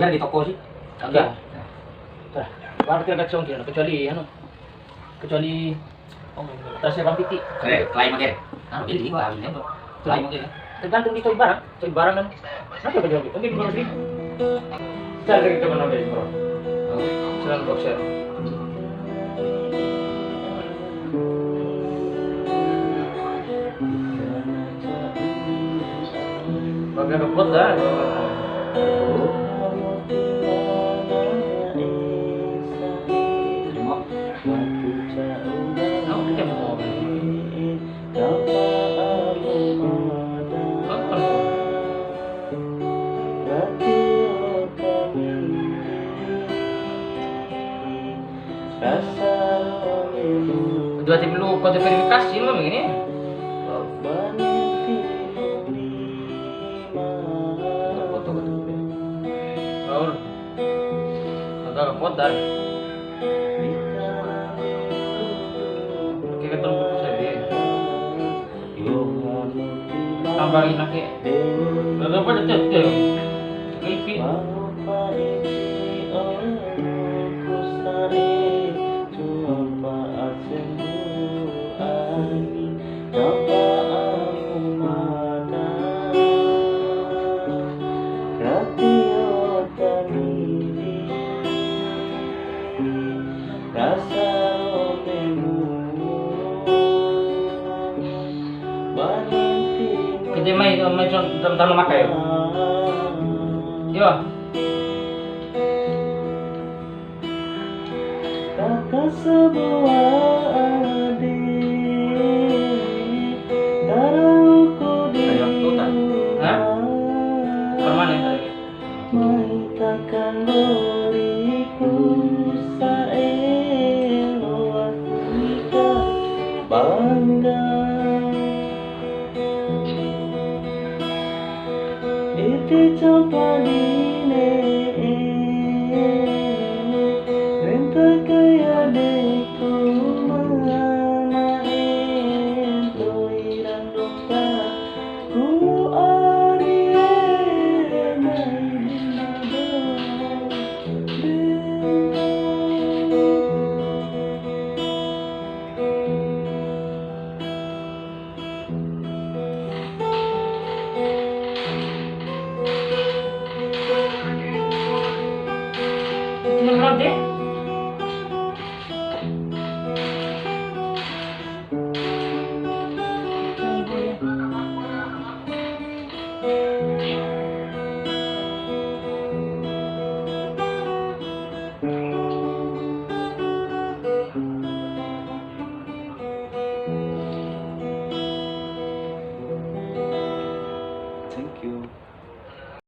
Di toko sih. Enggak. Tara. Baru kita kacau gitu, kecuali tasnya Bang Titi. Klaim aja. Nah, ini gua ini apa? Klaim aja. Tergantung di coy barang kan. Nanti apa jawab? Mungkin kurang lebih. Cara kita mana deh, bro? Selalu boxer. Bagai robot dah. Dua tim lu kode verifikasi lo begini. Foto kode. Raul. Agak foto. Oke, ketemu saya. Tambahin lagi. Enggak pada tetep. Lipi. Kita main dalam makai. Yo. Kata sebuah adik taruhku di takkan beriku saelok nikah bangga itu coba di